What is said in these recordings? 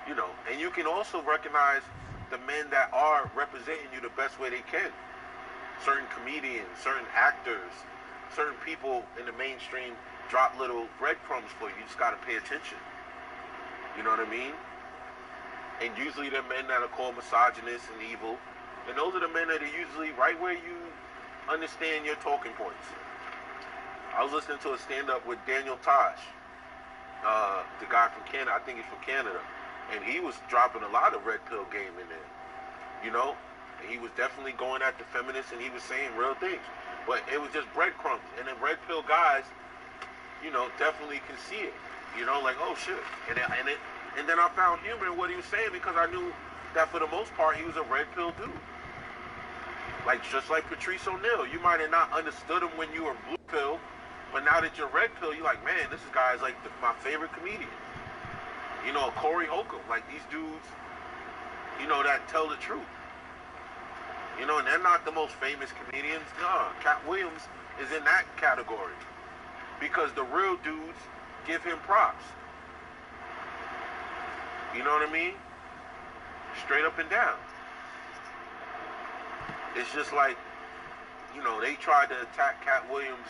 You know, and you can also recognize the men that are representing you the best way they can. Certain comedians, certain actors, certain people in the mainstream drop little breadcrumbs for you. You just got to pay attention. You know what I mean? And usually they're men that are called misogynists and evil. And those are the men that are usually right where you understand your talking points. I was listening to a stand-up with Daniel Tosh, the guy from Canada. I think he's from Canada. And he was dropping a lot of red pill game in there, you know? And he was definitely going at the feminists, and he was saying real things. But it was just breadcrumbs. And then red pill guys, you know, definitely can see it. You know, like, oh, shit. And then I found humor in what he was saying, because I knew that for the most part, he was a red pill dude. Like, just like Patrice O'Neal. You might have not understood him when you were blue pill, but now that you're red pill, you're like, man, this guy is like my favorite comedian. You know, Corey Holcomb, like these dudes, you know, that tell the truth. You know, and they're not the most famous comedians. No, Cat Williams is in that category. Because the real dudes give him props. You know what I mean? Straight up and down. It's just like, you know, they tried to attack Cat Williams,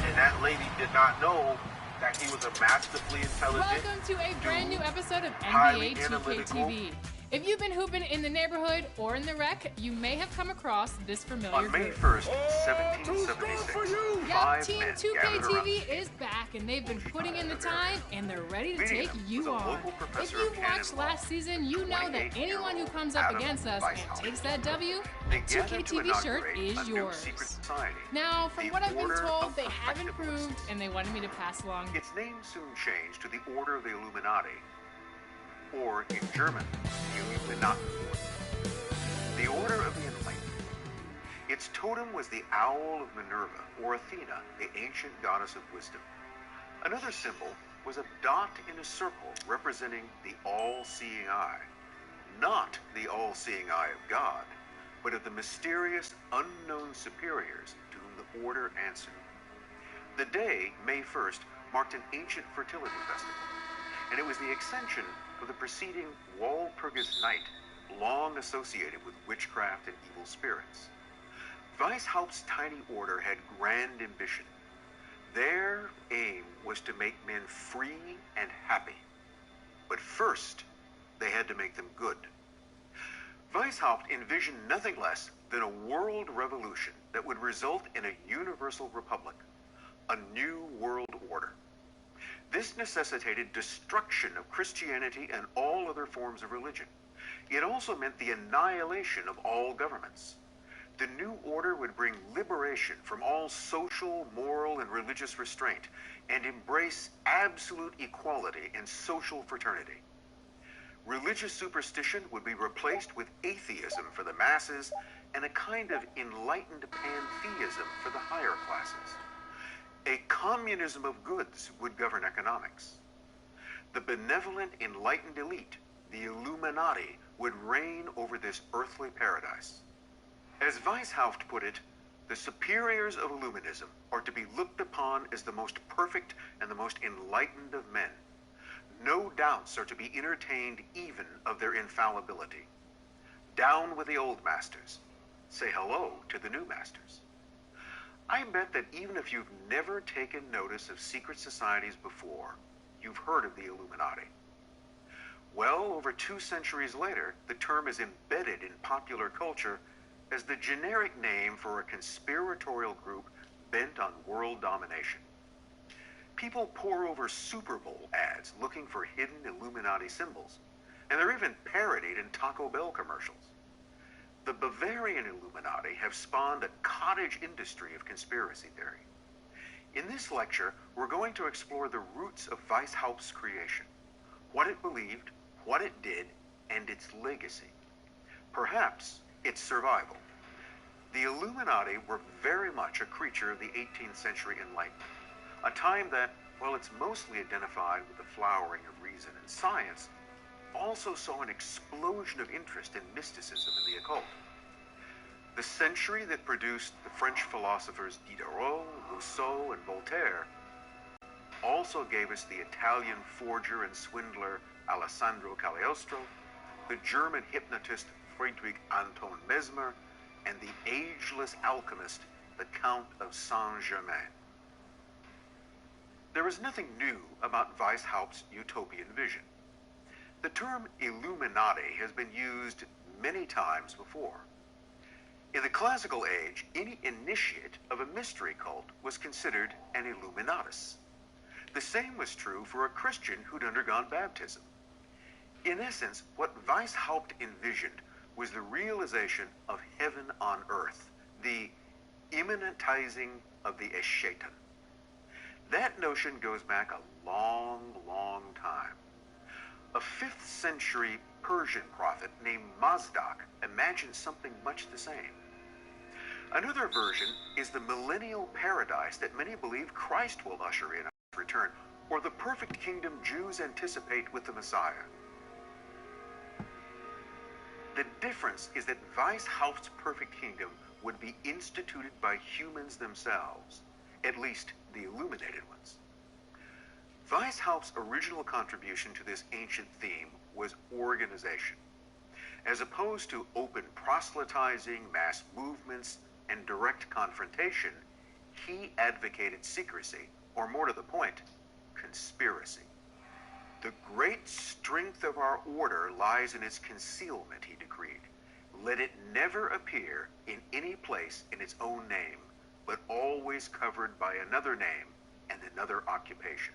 and that lady did not know that he was a masterfully intelligent Welcome to a brand new episode of highly NBA 2K TV. If you've been hooping in the neighborhood or in the rec, you may have come across this familiar On May group. 1st, 1776, Yep, five Team men 2K gathered around TV is back, and they've been putting in the time, and they're ready to Leading take them was you a on. local If professor you've of canon watched law, last season, you know that anyone who comes up Adam against us and Weishaupt. takes that W, They the 2K gathered to TV shirt inaugurate is a new yours. secret society, Now, from the what I've been Order told, of they have Perfectibilists. improved, and they wanted me to pass along. Its name soon changed to the Order of the Illuminati, or in German, Illuminati. The Order of the Enlightened. Its totem was the Owl of Minerva, or Athena, the ancient goddess of wisdom. Another symbol was a dot in a circle representing the all-seeing eye. Not the all-seeing eye of God, but of the mysterious, unknown superiors to whom the Order answered. The day, May 1st, marked an ancient fertility festival, and it was the extension of the preceding Walpurgis Night, long associated with witchcraft and evil spirits. Weishaupt's tiny order had grand ambition. Their aim was to make men free and happy. But first, they had to make them good. Weishaupt envisioned nothing less than a world revolution that would result in a universal republic, a new world order. This necessitated destruction of Christianity and all other forms of religion. It also meant the annihilation of all governments. The new order would bring liberation from all social, moral, and religious restraint and embrace absolute equality and social fraternity. Religious superstition would be replaced with atheism for the masses and a kind of enlightened pantheism for the higher classes. A communism of goods would govern economics. The benevolent, enlightened elite, the Illuminati, would reign over this earthly paradise. As Weishaupt put it, the superiors of Illuminism are to be looked upon as the most perfect and the most enlightened of men. No doubts are to be entertained even of their infallibility. Down with the old masters. Say hello to the new masters. I bet that even if you've never taken notice of secret societies before, you've heard of the Illuminati. Well, over 2 centuries later, the term is embedded in popular culture as the generic name for a conspiratorial group bent on world domination. People pore over Super Bowl ads looking for hidden Illuminati symbols, and they're even parodied in Taco Bell commercials. The Bavarian Illuminati have spawned a cottage industry of conspiracy theory. In this lecture, we're going to explore the roots of Weishaupt's creation, what it believed, what it did, and its legacy. Perhaps its survival. The Illuminati were very much a creature of the 18th century Enlightenment, a time that, while it's mostly identified with the flowering of reason and science, also saw an explosion of interest in mysticism and the occult. The century that produced the French philosophers Diderot, Rousseau, and Voltaire also gave us the Italian forger and swindler Alessandro Cagliostro, the German hypnotist Friedrich Anton Mesmer, and the ageless alchemist, the Count of Saint-Germain. There is nothing new about Weishaupt's utopian vision. The term Illuminati has been used many times before. In the classical age, any initiate of a mystery cult was considered an Illuminatus. The same was true for a Christian who'd undergone baptism. In essence, what Weishaupt envisioned was the realization of heaven on earth, the immanentizing of the Eschatan. That notion goes back a long, long time. A 5th century Persian prophet named Mazdak imagined something much the same. Another version is the millennial paradise that many believe Christ will usher in on his return, or the perfect kingdom Jews anticipate with the Messiah. The difference is that Weishaupt's perfect kingdom would be instituted by humans themselves, at least the illuminated ones. Weishaupt's original contribution to this ancient theme was organization. As opposed to open proselytizing, mass movements, and direct confrontation, he advocated secrecy, or more to the point, conspiracy. The great strength of our order lies in its concealment, he decreed. Let it never appear in any place in its own name, but always covered by another name and another occupation.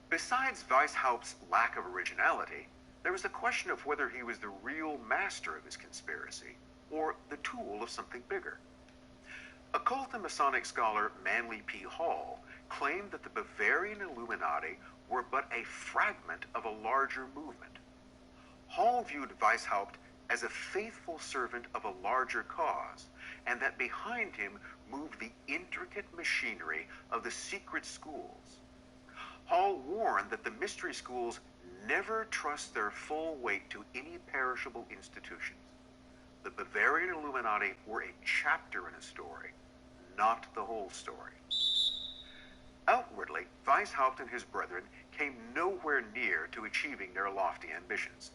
Besides Weishaupt's lack of originality, there was the question of whether he was the real master of his conspiracy, or the tool of something bigger. Occult and Masonic scholar Manly P. Hall claimed that the Bavarian Illuminati were but a fragment of a larger movement. Hall viewed Weishaupt as a faithful servant of a larger cause, and that behind him moved the intricate machinery of the secret schools. Hall warned that the mystery schools never trust their full weight to any perishable institutions. The Bavarian Illuminati were a chapter in a story, not the whole story. Outwardly, Weishaupt and his brethren came nowhere near to achieving their lofty ambitions.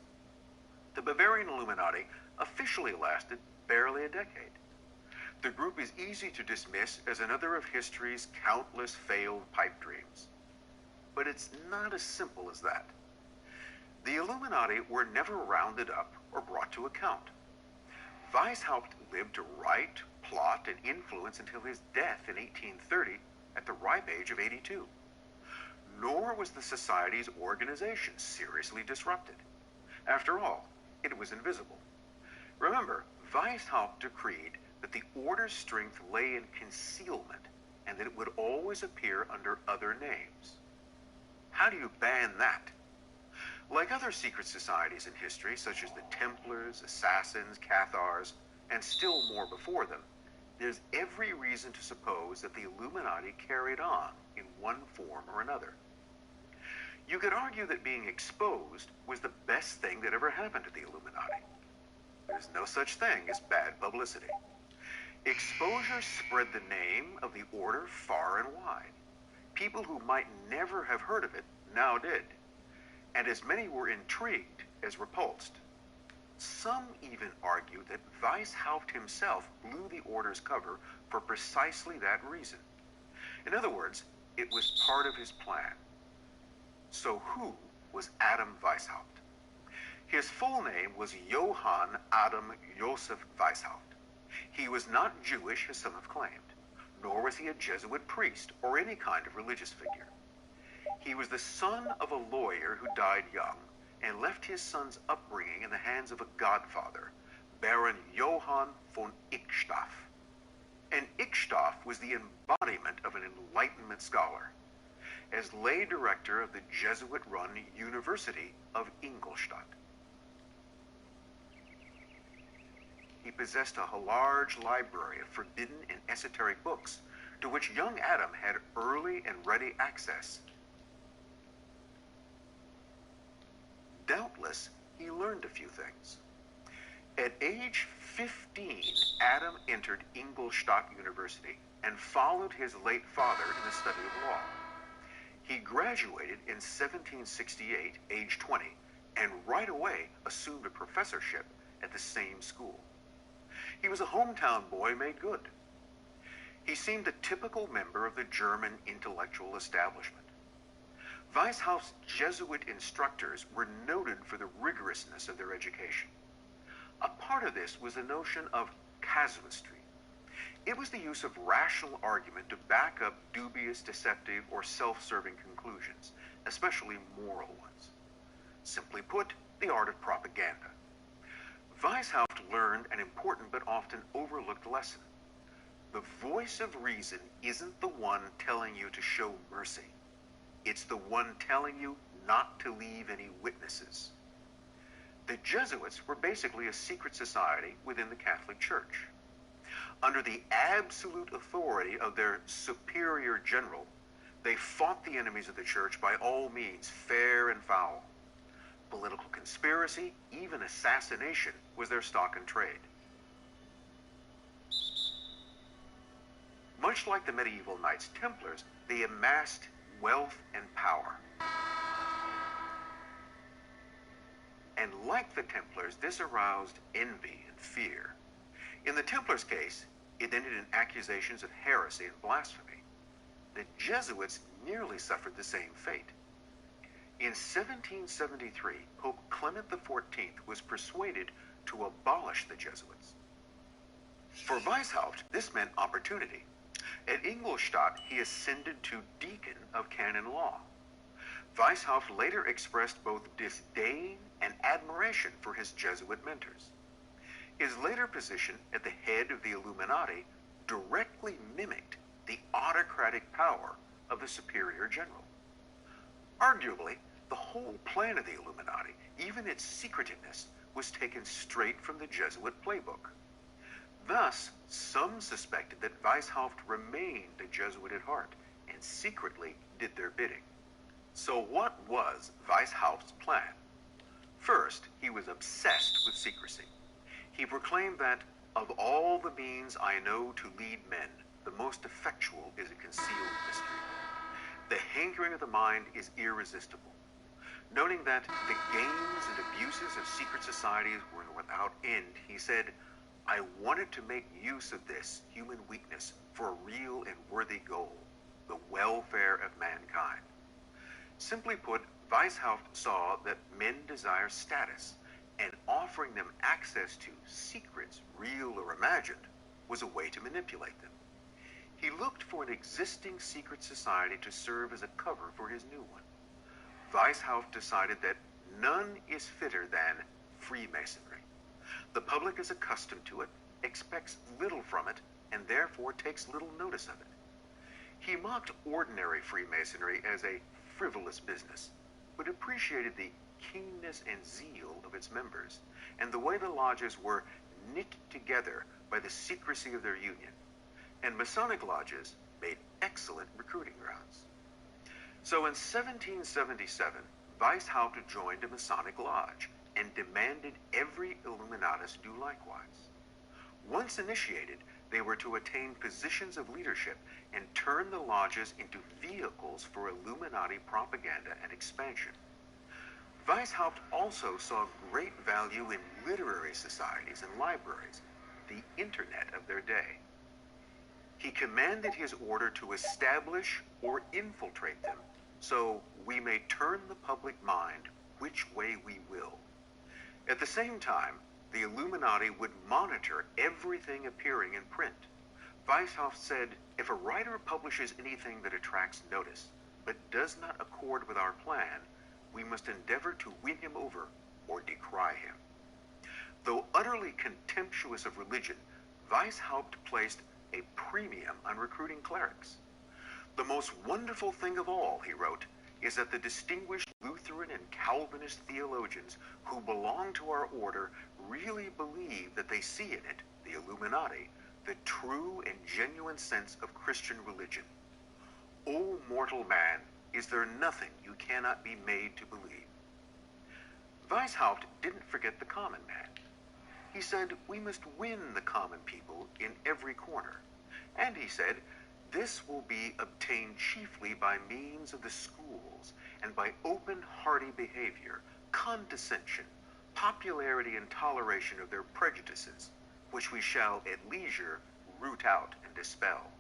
The Bavarian Illuminati officially lasted barely a decade. The group is easy to dismiss as another of history's countless failed pipe dreams. But it's not as simple as that. The Illuminati were never rounded up or brought to account. Weishaupt lived to write, plot, and influence until his death in 1830 at the ripe age of 82. Nor was the Society's organization seriously disrupted. After all, it was invisible. Remember, Weishaupt decreed that the order's strength lay in concealment and that it would always appear under other names. How do you ban that? Like other secret societies in history, such as the Templars, Assassins, Cathars, and still more before them, there's every reason to suppose that the Illuminati carried on in one form or another. You could argue that being exposed was the best thing that ever happened to the Illuminati. There's no such thing as bad publicity. Exposure spread the name of the order far and wide. People who might never have heard of it now did, and as many were intrigued as repulsed. Some even argue that Weishaupt himself blew the order's cover for precisely that reason. In other words, it was part of his plan. So who was Adam Weishaupt? His full name was Johann Adam Joseph Weishaupt. He was not Jewish as some have claimed, nor was he a Jesuit priest or any kind of religious figure. He was the son of a lawyer who died young and left his son's upbringing in the hands of a godfather, Baron Johann von Eichstaff. And Eichstaff was the embodiment of an Enlightenment scholar. As lay director of the Jesuit-run University of Ingolstadt, he possessed a large library of forbidden and esoteric books to which young Adam had early and ready access. Doubtless, he learned a few things. At age 15, Adam entered Ingolstadt University and followed his late father in the study of law. He graduated in 1768, age 20, and right away assumed a professorship at the same school. He was a hometown boy made good. He seemed a typical member of the German intellectual establishment. Weishaupt's Jesuit instructors were noted for the rigorousness of their education. A part of this was the notion of casuistry. It was the use of rational argument to back up dubious, deceptive, or self-serving conclusions, especially moral ones. Simply put, the art of propaganda. Weishaupt learned an important but often overlooked lesson. The voice of reason isn't the one telling you to show mercy. It's the one telling you not to leave any witnesses. The Jesuits were basically a secret society within the Catholic Church. Under the absolute authority of their superior general, they fought the enemies of the church by all means, fair and foul. Political conspiracy, even assassination, was their stock and trade. Much like the medieval Knights Templars, they amassed wealth and power. And like the Templars, this aroused envy and fear. In the Templars' case, it ended in accusations of heresy and blasphemy. The Jesuits nearly suffered the same fate. In 1773, Pope Clement XIV was persuaded to abolish the Jesuits. For Weishaupt, this meant opportunity. At Ingolstadt, he ascended to deacon of canon law. Weishaupt later expressed both disdain and admiration for his Jesuit mentors. His later position at the head of the Illuminati directly mimicked the autocratic power of the superior general. Arguably, the whole plan of the Illuminati, even its secretiveness, was taken straight from the Jesuit playbook. Thus, some suspected that Weishaupt remained a Jesuit at heart and secretly did their bidding. So what was Weishaupt's plan? First, he was obsessed with secrecy. He proclaimed that, of all the means I know to lead men, the most effectual is a concealed mystery. The hankering of the mind is irresistible. Noting that the gains and abuses of secret societies were without end, he said, I wanted to make use of this human weakness for a real and worthy goal, the welfare of mankind. Simply put, Weishaupt saw that men desire status, and offering them access to secrets, real or imagined, was a way to manipulate them. He looked for an existing secret society to serve as a cover for his new one. Weishaupt decided that none is fitter than Freemasonry. The public is accustomed to it, expects little from it, and therefore takes little notice of it. He mocked ordinary Freemasonry as a frivolous business, but appreciated the keenness and zeal of its members, and the way the lodges were knit together by the secrecy of their union. And Masonic lodges made excellent recruiting grounds. So in 1777, Weishaupt joined a Masonic lodge and demanded every Illuminatus do likewise. Once initiated, they were to attain positions of leadership and turn the lodges into vehicles for Illuminati propaganda and expansion. Weishaupt also saw great value in literary societies and libraries, the internet of their day. He commanded his order to establish or infiltrate them, so we may turn the public mind which way we will. At the same time, the Illuminati would monitor everything appearing in print. Weishaupt said, if a writer publishes anything that attracts notice, but does not accord with our plan, we must endeavor to win him over or decry him. Though utterly contemptuous of religion, Weishaupt placed a premium on recruiting clerics. The most wonderful thing of all, he wrote, is that the distinguished Lutheran and Calvinist theologians who belong to our order really believe that they see in it, the Illuminati, the true and genuine sense of Christian religion. O mortal man, is there nothing you cannot be made to believe? Weishaupt didn't forget the common man. He said, we must win the common people in every corner. And he said, This will be obtained chiefly by means of the schools and by open, hearty behavior, condescension, popularity, and toleration of their prejudices, which we shall at leisure root out and dispel.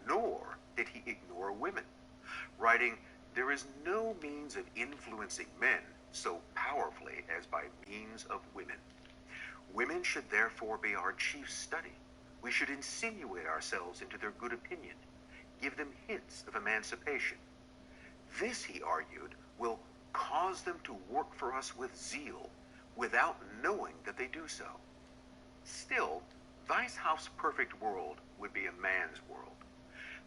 Nor did he ignore women, writing, "There is no means of influencing men so powerfully as by means of women. Women should therefore be our chief study. We should insinuate ourselves into their good opinion, give them hints of emancipation. This," he argued, "will cause them to work for us with zeal, without knowing that they do so." Still, Weishaupt's perfect world would be a man's world.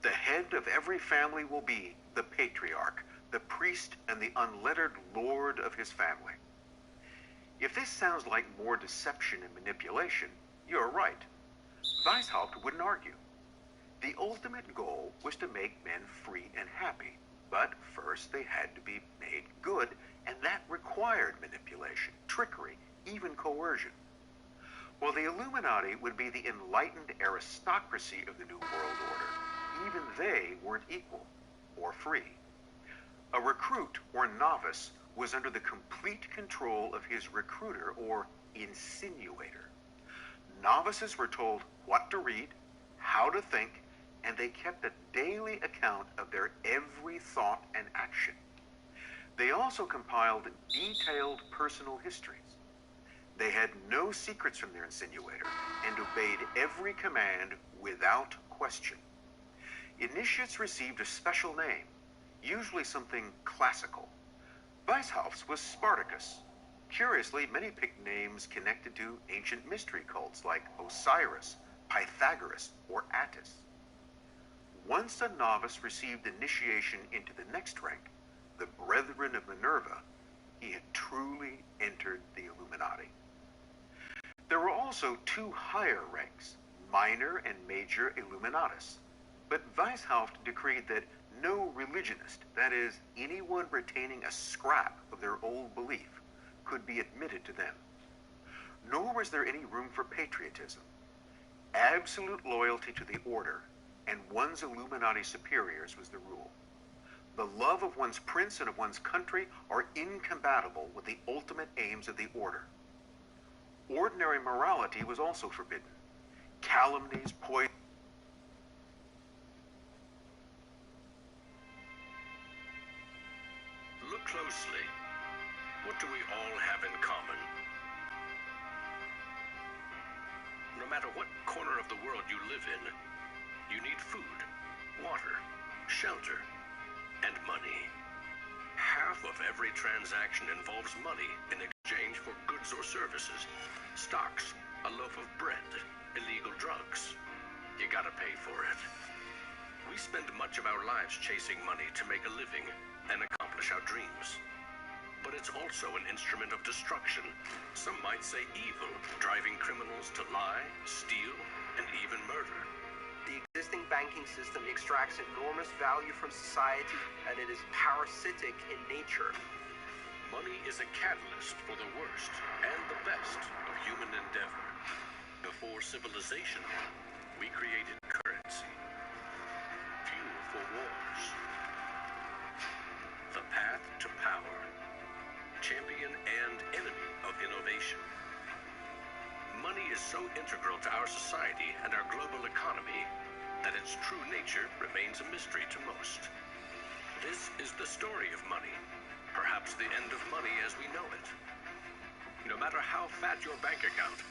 The head of every family will be the patriarch, the priest, and the unlettered lord of his family. If this sounds like more deception and manipulation, you're right. Weishaupt wouldn't argue. The ultimate goal was to make men free and happy, but first they had to be made good, and that required manipulation, trickery, even coercion. While the Illuminati would be the enlightened aristocracy of the New World Order, even they weren't equal or free. A recruit or novice was under the complete control of his recruiter or insinuator. Novices were told what to read, how to think, and they kept a daily account of their every thought and action. They also compiled detailed personal histories. They had no secrets from their insinuator and obeyed every command without question. Initiates received a special name, usually something classical. Weishaupt's was Spartacus. Curiously, many picked names connected to ancient mystery cults like Osiris, Pythagoras, or Attis. Once a novice received initiation into the next rank, the Brethren of Minerva, he had truly entered the Illuminati. There were also two higher ranks, minor and major Illuminatus, but Weishaupt decreed that no religionist, that is, anyone retaining a scrap of their old belief, could be admitted to them. Nor was there any room for patriotism. Absolute loyalty to the order and one's Illuminati superiors was the rule. The love of one's prince and of one's country are incompatible with the ultimate aims of the order. Ordinary morality was also forbidden. Calumnies, poison. Look closely. What do we all have in common? No matter what corner of the world you live in, you need food, water, shelter, and money. Half of every transaction involves money in exchange for goods or services, stocks, a loaf of bread, illegal drugs. You gotta pay for it. We spend much of our lives chasing money to make a living and accomplish our dreams. But it's also an instrument of destruction. Some might say evil, driving criminals to lie, steal, and even murder. The existing banking system extracts enormous value from society, and it is parasitic in nature. Money is a catalyst for the worst and the best of human endeavor. Before civilization, we created currency, fuel for wars, the path to power, champion and enemy of innovation. Money is so integral to our society and our global economy that its true nature remains a mystery to most. This is the story of money, perhaps the end of money as we know it. No matter how fat your bank account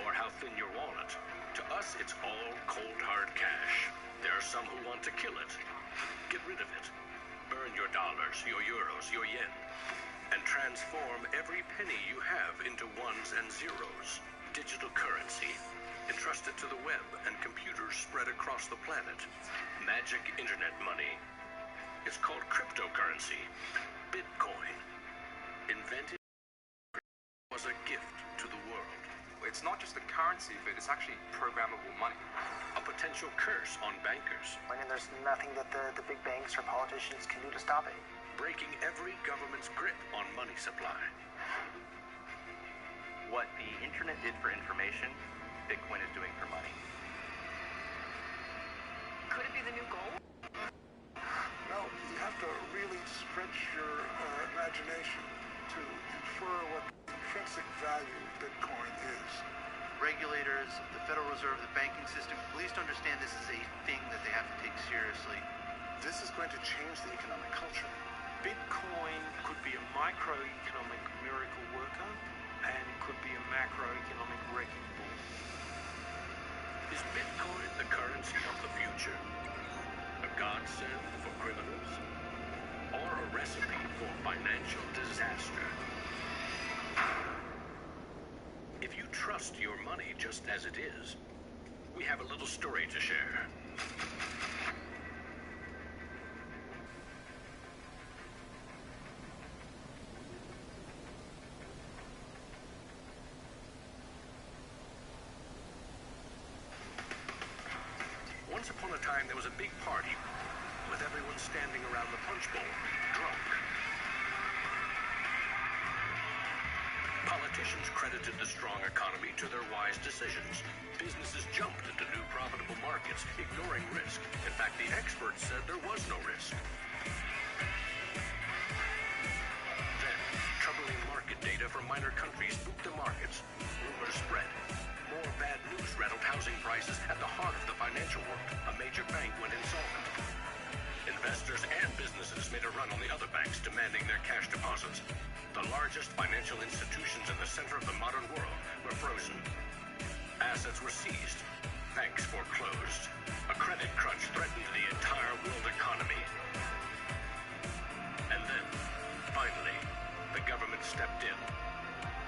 or how thin your wallet, to us it's all cold hard cash. There are some who want to kill it. Get rid of it. Burn your dollars, your euros, your yen, and transform every penny you have into ones and zeros. Digital currency, entrusted to the web and computers spread across the planet. Magic internet money. It's called cryptocurrency. Bitcoin. Invented was a gift to the world. It's not just a currency, but it's actually programmable money. A potential curse on bankers. And there's nothing that the big banks or politicians can do to stop it. Breaking every government's grip on money supply. What the internet did for information, Bitcoin is doing for money. Could it be the new gold? No, you have to really stretch your imagination to infer what the intrinsic value of Bitcoin is. Regulators, the Federal Reserve, the banking system, at least understand this is a thing that they have to take seriously. This is going to change the economic culture. Bitcoin could be a microeconomic miracle worker and could be a macroeconomic wrecking ball. Is Bitcoin the currency of the future? A godsend for criminals? Or a recipe for financial disaster? If you trust your money just as it is, we have a little story to share. Once upon a time, there was a big party with everyone standing around the punch bowl, drunk. Politicians credited the strong economy to their wise decisions. Businesses jumped into new profitable markets, ignoring risk. In fact, the experts said there was no risk. Then, troubling market data from minor countries spooked the markets. Rumors spread. More bad news rattled housing prices at the heart of the financial world. A major bank went insolvent. Investors and businesses made a run on the other banks, demanding their cash deposits. The largest financial institutions in the center of the modern world were frozen. Assets were seized. Banks foreclosed. A credit crunch threatened the entire world economy. And then, finally, the government stepped in.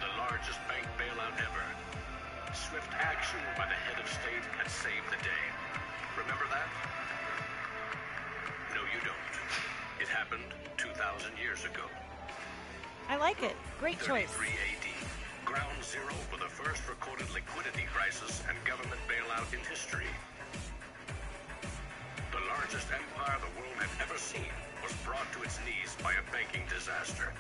The largest bank bailout ever. Swift action by the head of state had saved the day. Remember that? No, you don't. It happened 2,000 years ago. I like it. Great choice. 33 AD. Ground zero for the first recorded liquidity crisis and government bailout in history. The largest empire the world had ever seen was brought to its knees by a banking disaster.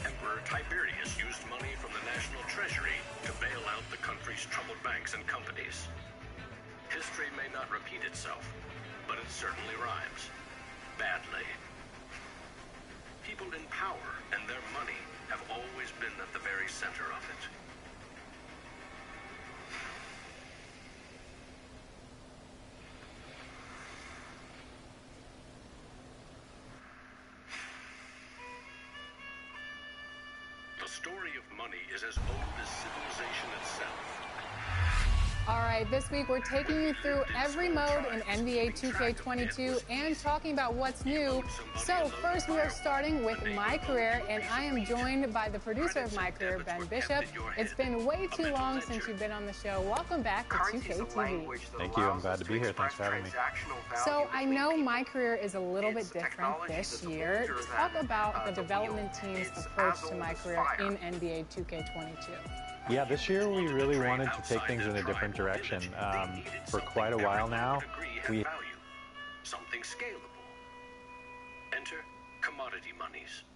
Emperor Tiberius used money from the national treasury to bail out the country's troubled banks and companies. History may not repeat itself, but it certainly rhymes. Badly. People in power and their money have always been at the very center of it. The story of money is as old as civilization itself. All right, this week we're taking you through every mode in NBA 2K22 and talking about what's new. So first we are starting with My Career, and I am joined by the producer of My Career, Ben Bishop. It's been way too long since you've been on the show. Welcome back to 2K TV. Thank you. I'm glad to be here. Thanks for having me. So I know My Career is a little bit different this year. Talk about the development team's approach to My Career in NBA 2K22. Yeah, this year we really wanted to take things in a different direction. For quite a while now, we something scalable. Enter commodity monies.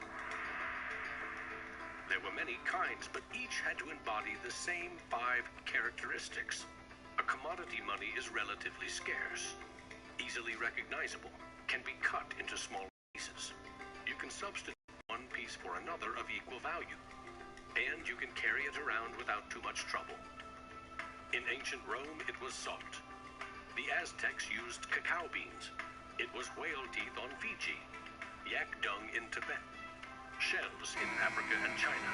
There were many kinds, but each had to embody the same 5 characteristics. A commodity money is relatively scarce, easily recognizable, can be cut into small pieces. You can substitute one piece for another of equal value, and you can carry it around without too much trouble. In ancient Rome, it was salt. The Aztecs used cacao beans. It was whale teeth on Fiji, yak dung in Tibet, shells in Africa and China.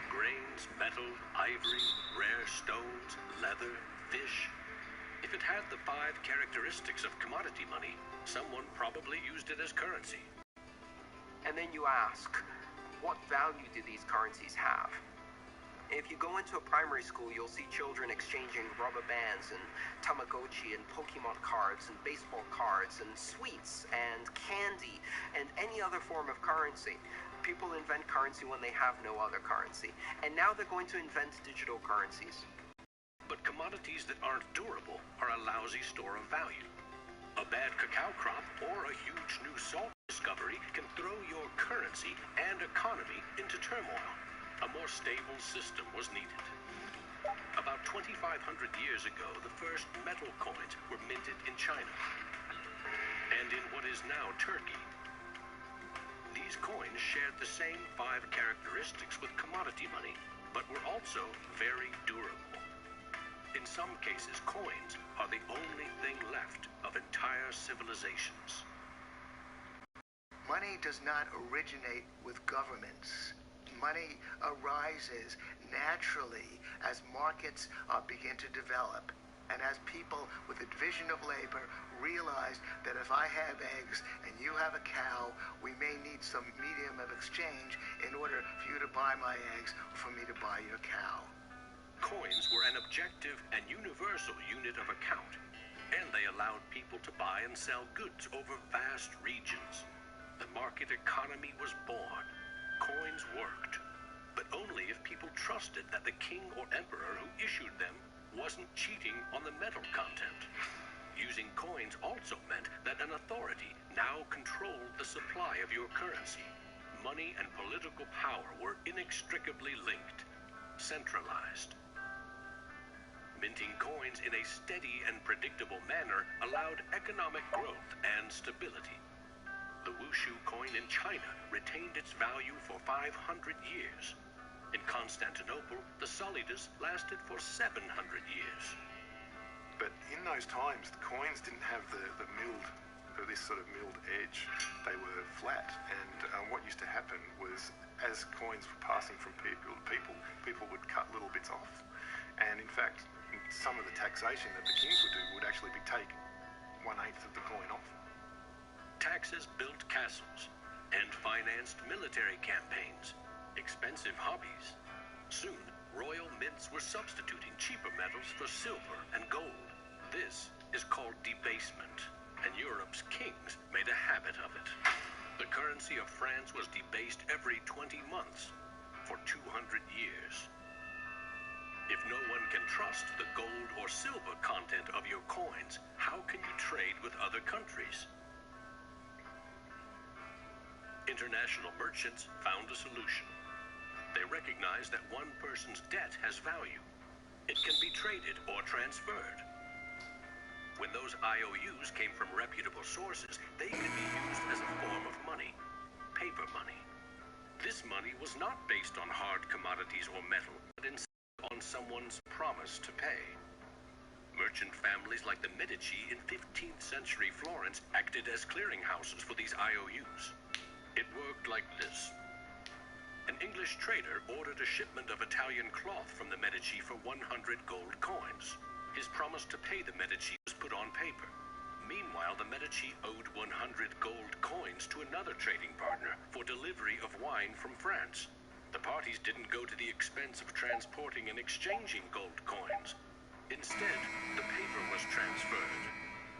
Grains, metal, ivory, rare stones, leather, fish. If it had the 5 characteristics of commodity money, someone probably used it as currency. And then you ask, what value do these currencies have? If you go into a primary school, you'll see children exchanging rubber bands and Tamagotchi and Pokemon cards and baseball cards and sweets and candy and any other form of currency. People invent currency when they have no other currency. And now they're going to invent digital currencies. But commodities that aren't durable are a lousy store of value. A bad cacao crop or a huge new salt discovery can throw your currency and economy into turmoil. A more stable system was needed. About 2,500 years ago, the first metal coins were minted in China and in what is now Turkey. These coins shared the same 5 characteristics with commodity money, but were also very durable. In some cases, coins are the only thing left of entire civilizations. Money does not originate with governments. Money arises naturally as markets begin to develop, and as people with a division of labor realize that if I have eggs and you have a cow, we may need some medium of exchange in order for you to buy my eggs or for me to buy your cow. Coins were an objective and universal unit of account, and they allowed people to buy and sell goods over vast regions. The market economy was born. Coins worked, but only if people trusted that the king or emperor who issued them wasn't cheating on the metal content. Using coins also meant that an authority now controlled the supply of your currency. Money and political power were inextricably linked, centralized. Minting coins in a steady and predictable manner allowed economic growth and stability. The wushu coin in China retained its value for 500 years. In Constantinople, the solidas lasted for 700 years. But in those times, the coins didn't have the milled, this sort of milled edge. They were flat, and what used to happen was, as coins were passing from people to people would cut little bits off. And in fact, some of the taxation that the kings would do would actually be take 1/8 of the coin off. Taxes built castles and financed military campaigns, expensive hobbies. Soon, royal mints were substituting cheaper metals for silver and gold. This is called debasement, and Europe's kings made a habit of it. The currency of France was debased every 20 months for 200 years. If no one can trust the gold or silver content of your coins, how can you trade with other countries? International merchants found a solution. They recognized that one person's debt has value. It can be traded or transferred. When those IOUs came from reputable sources, they could be used as a form of money, paper money. This money was not based on hard commodities or metal, but instead on someone's promise to pay. Merchant families like the Medici in 15th century Florence acted as clearinghouses for these IOUs. It worked like this. An English trader ordered a shipment of Italian cloth from the Medici for 100 gold coins. His promise to pay the Medici was put on paper. Meanwhile, the Medici owed 100 gold coins to another trading partner for delivery of wine from France. The parties didn't go to the expense of transporting and exchanging gold coins. Instead, the paper was transferred.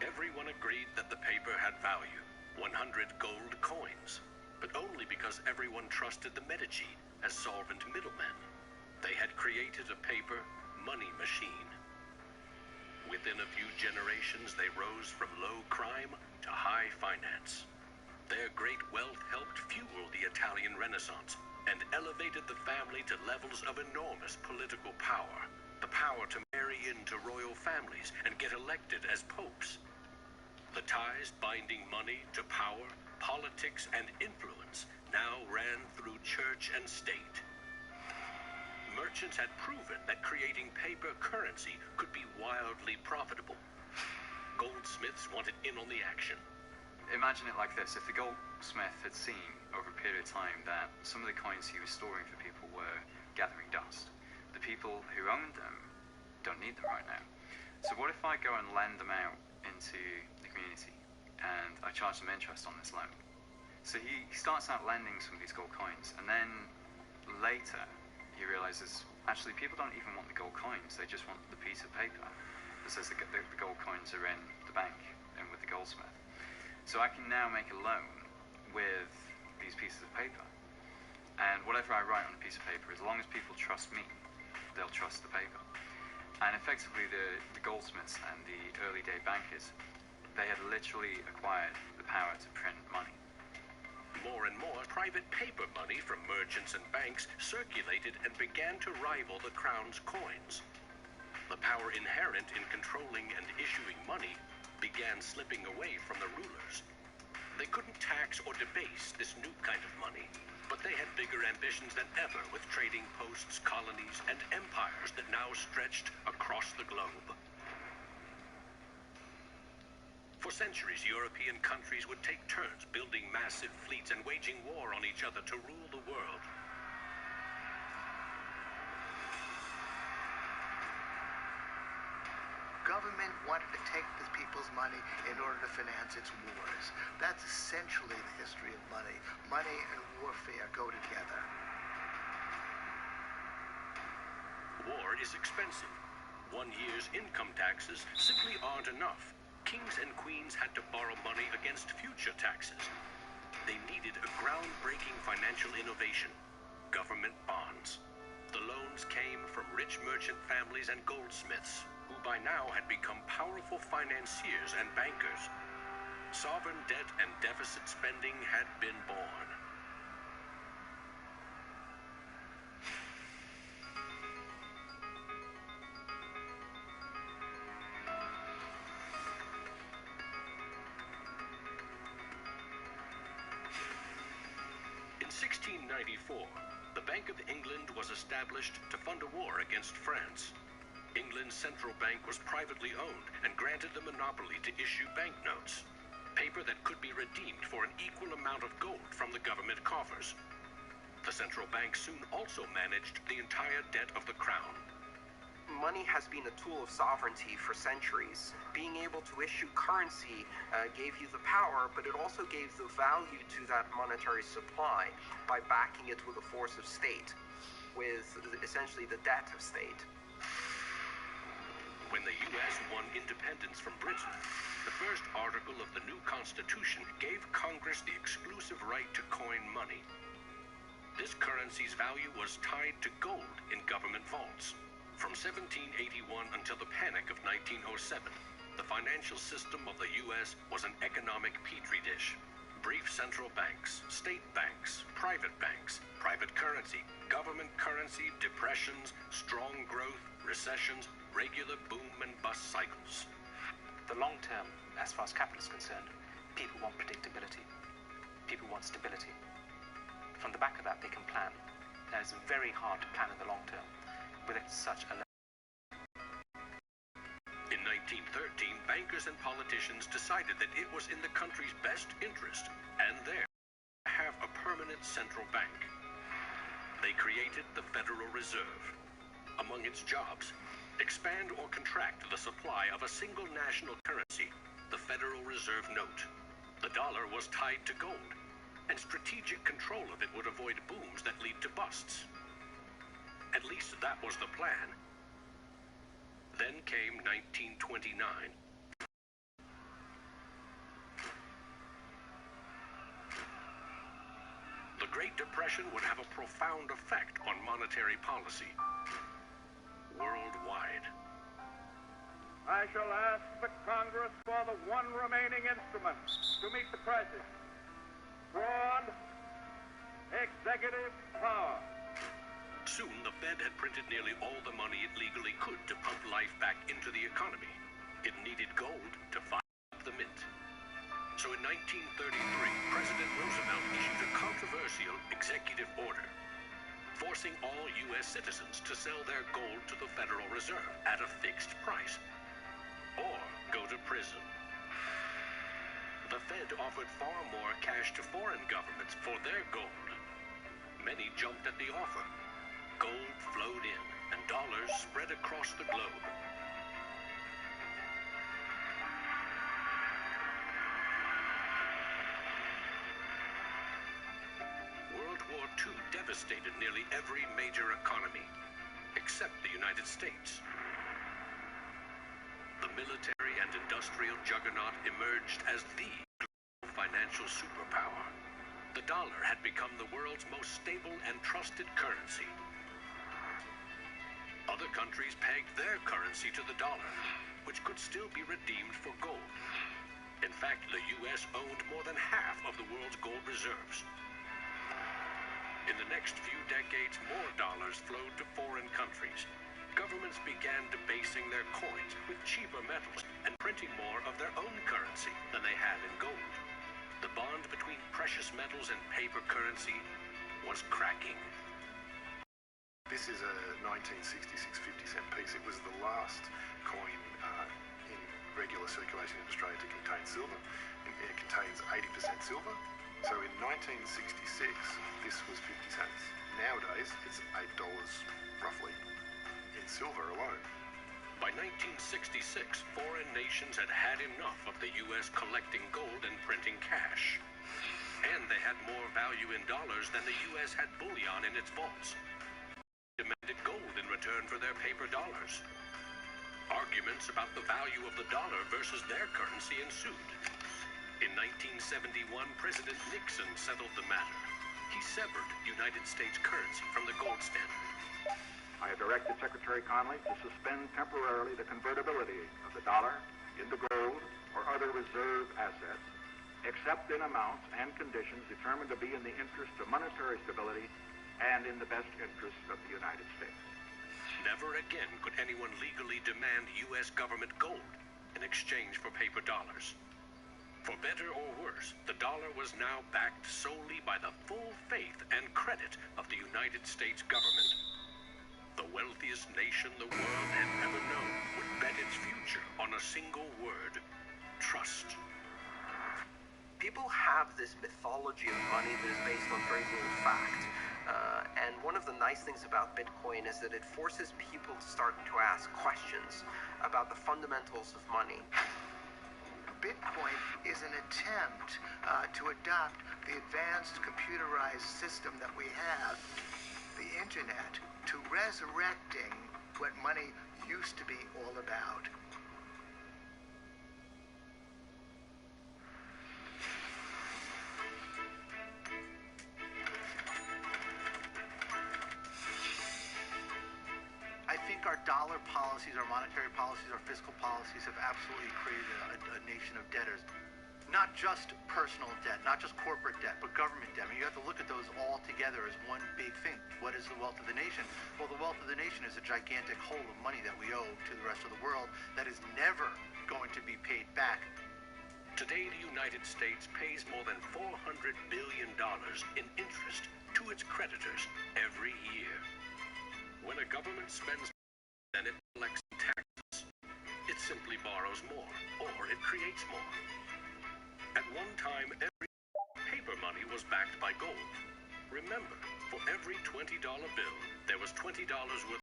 Everyone agreed that the paper had value, 100 gold coins, but only because everyone trusted the Medici as solvent middlemen. They had created a paper money machine. Within a few generations, they rose from low crime to high finance. Their great wealth helped fuel the Italian Renaissance and elevated the family to levels of enormous political power. The power to marry into royal families and get elected as popes. The ties binding money to power, politics, and influence now ran through church and state. Merchants had proven that creating paper currency could be wildly profitable. Goldsmiths wanted in on the action. Imagine it like this. If the goldsmith had seen over a period of time that some of the coins he was storing for people were gathering dust, the people who owned them don't need them right now. So what if I go and lend them out into the community and I charge them interest on this loan? So he starts out lending some of these gold coins, and then later he realizes actually people don't even want the gold coins, they just want the piece of paper that says the gold coins are in the bank and with the goldsmith. So I can now make a loan with these pieces of paper, and whatever I write on a piece of paper, as long as people trust me, they'll trust the paper. And effectively the goldsmiths and the early day bankers, they had literally acquired the power to print money. more and more, private paper money from merchants and banks circulated and began to rival the crown's coins. The power inherent in controlling and issuing money began slipping away from the rulers. They couldn't tax or debase this new kind of money, but they had bigger ambitions than ever with trading posts, colonies, and empires that now stretched across the globe. For centuries, European countries would take turns building massive fleets and waging war on each other to rule the world. Government wanted to take the people's money in order to finance its wars. That's essentially the history of money. Money and warfare go together. War is expensive. 1 year's income taxes simply aren't enough. Kings and queens had to borrow money against future taxes. They needed a groundbreaking financial innovation: government bonds. The loans came from rich merchant families and goldsmiths, who by now had become powerful financiers and bankers. Sovereign debt and deficit spending had been born. In 1694, the Bank of England was established to fund a war against France. England's central bank was privately owned and granted the monopoly to issue banknotes, paper that could be redeemed for an equal amount of gold from the government coffers. The central bank soon also managed the entire debt of the crown. Money has been a tool of sovereignty for centuries. Being able to issue currency gave you the power, but it also gave the value to that monetary supply by backing it with a force of state, with essentially the debt of state. When the U.S. won independence from Britain, the first article of the new Constitution gave Congress the exclusive right to coin money. This currency's value was tied to gold in government vaults. From 1781 until the Panic of 1907, the financial system of the U.S. was an economic petri dish. Brief central banks, state banks, private currency, government currency, depressions, strong growth, recessions, regular boom and bust cycles. The long term, as far as capital is concerned, people want predictability. People want stability. From the back of that, they can plan. Now, it's very hard to plan in the long term with such a level. In 1913, bankers and politicians decided that it was in the country's best interest and theirs to have a permanent central bank. They created the Federal Reserve. Among its jobs, expand or contract the supply of a single national currency, the Federal Reserve note. The dollar was tied to gold, and strategic control of it would avoid booms that lead to busts. At least that was the plan. Then came 1929. The Great Depression would have a profound effect on monetary policy worldwide. I shall ask the Congress for the one remaining instrument to meet the crisis: broad executive power. Soon, the Fed had printed nearly all the money it legally could to pump life back into the economy. It needed gold to fire up the mint. So in 1933, President Roosevelt issued a controversial executive order, forcing all U.S. citizens to sell their gold to the Federal Reserve at a fixed price, or go to prison. The Fed offered far more cash to foreign governments for their gold. Many jumped at the offer. Gold flowed in, and dollars spread across the globe. World War II devastated nearly every major economy, except the United States. The military and industrial juggernaut emerged as the global financial superpower. The dollar had become the world's most stable and trusted currency. Other countries pegged their currency to the dollar, which could still be redeemed for gold. In fact, the U.S. owned more than half of the world's gold reserves. In the next few decades, more dollars flowed to foreign countries. Governments began debasing their coins with cheaper metals and printing more of their own currency than they had in gold. The bond between precious metals and paper currency was cracking. This is a 1966 50-cent piece. It was the last coin in regular circulation in Australia to contain silver. It contains 80% silver. So in 1966, this was 50 cents. Nowadays, it's $8 roughly in silver alone. By 1966, foreign nations had had enough of the U.S. collecting gold and printing cash. And they had more value in dollars than the U.S. had bullion in its vaults. They demanded gold in return for their paper dollars. Arguments about the value of the dollar versus their currency ensued. In 1971, President Nixon settled the matter. He severed United States currency from the gold standard. I have directed Secretary Connally to suspend temporarily the convertibility of the dollar into gold or other reserve assets, except in amounts and conditions determined to be in the interest of monetary stability and in the best interest of the United States. Never again could anyone legally demand U.S. government gold in exchange for paper dollars. For better or worse, the dollar was now backed solely by the full faith and credit of the United States government. The wealthiest nation the world had ever known would bet its future on a single word: trust. People have this mythology of money that is based on very little fact. And one of the nice things about Bitcoin is that it forces people to start to ask questions about the fundamentals of money. Bitcoin is an attempt to adopt the advanced computerized system that we have, the internet, to resurrecting what money used to be all about. I think our dollar policies, our monetary policies, our fiscal policies have absolutely created a nation of debtors. Not just personal debt, not just corporate debt, but government debt. I mean, you have to look at those all together as one big thing. What is the wealth of the nation? Well, the wealth of the nation is a gigantic hole of money that we owe to the rest of the world that is never going to be paid back. Today, the United States pays more than $400 billion in interest to its creditors every year. When a government spends more than it collects in taxes, it simply borrows more, or it creates more. At one time, every paper money was backed by gold. Remember, for every $20 bill, there was $20 worth